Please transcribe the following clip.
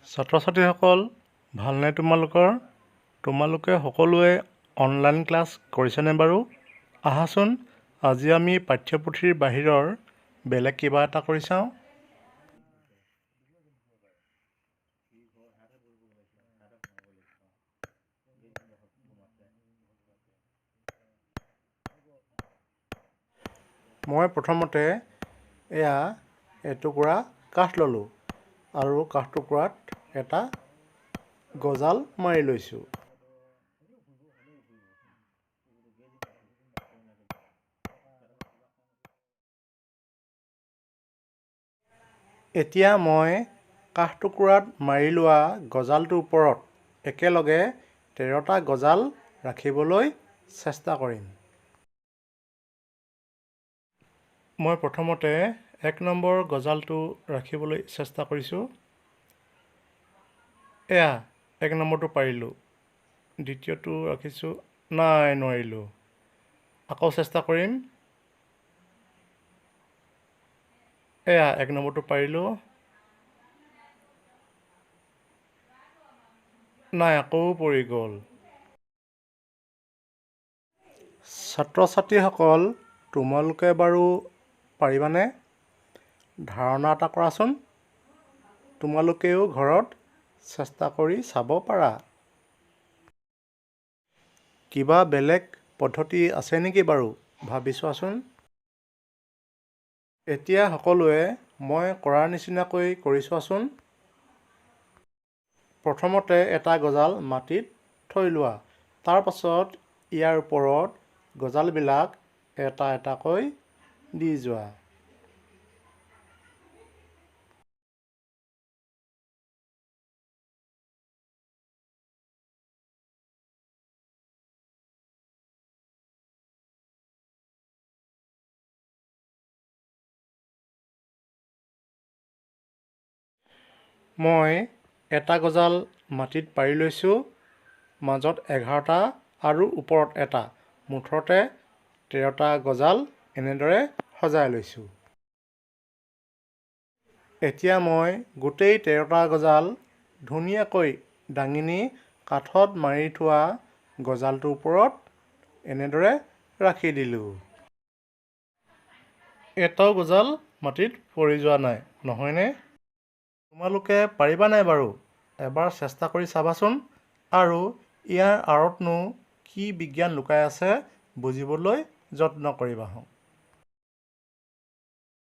ছাত্ৰ ছাত্ৰীসকল ভালনে তোমালোকৰ? তোমালোকে সকলোৱে অনলাইন ক্লাছ কৰিছেনে বাৰু? আহাচোন আজি আমি পাঠ্যপুথিৰ বাহিৰৰ বেলেগ কিবা এটা কৰি চাওঁ। মই প্ৰথমতে এটুকুৰা কাঠ ল'লোঁ আৰু কাঠ টুকুৰাত এটা গজাল মাৰি লৈছোঁ। এতিয়া মই কাঠ টুকুৰাত মাৰি লোৱা গজালটোৰ ওপৰত একেলগে 13টা গজাল ৰাখিবলৈ চেষ্টা কৰিম। মই প্ৰথমতে 1 নম্বৰ গজালটো ৰাখিবলৈ চেষ্টা কৰিছোঁ। 1 নম্বৰটো পাৰিলোঁ। দ্বিতীয়টো ৰাখিছোঁ, নোৱাৰিলোঁ। আকৌ চেষ্টা কৰিম। 1 নম্বৰটো পাৰিলোঁ। আকৌ পৰি গ'ল। ছাত্ৰ ছাত্ৰীসকল তোমালোকে বাৰু পাৰিবানে? ধাৰণা এটা কৰাচোন। তোমালোকেও ঘৰত চেষ্টা কৰি চাব পাৰা। কিবা বেলেগ পদ্ধতি আছে নেকি বাৰু ভাবি চোৱাচোন। এতিয়া সকলোৱে মই কৰাৰ নিচিনাকৈ কৰি চোৱাচোন। প্ৰথমতে এটা গজাল মাটিত থৈ লোৱা। তাৰ পাছত ইয়াৰ ওপৰত গজালবিলাক এটা এটাকৈ দি যোৱা। মই এটা গজাল মাটিত পাৰি লৈছোঁ, মাজত 11টা আৰু ওপৰত এটা, মুঠতে 13টা গজাল এনেদৰে সজাই লৈছোঁ। এতিয়া মই গোটেই 13টা গজাল ধুনীয়াকৈ দাঙি নি কাঠত মাৰি থোৱা গজালটোৰ ওপৰত এনেদৰে ৰাখি দিলোঁ। এটাও গজাল মাটিত পৰি যোৱা নাই, নহয়নে? তোমালোকে পাৰিবা নাই বাৰু? এবাৰ চেষ্টা কৰি চাবাচোন আৰু ইয়াৰ আঁৰতনো কি বিজ্ঞান লুকাই আছে বুজিবলৈ যত্ন কৰিবা।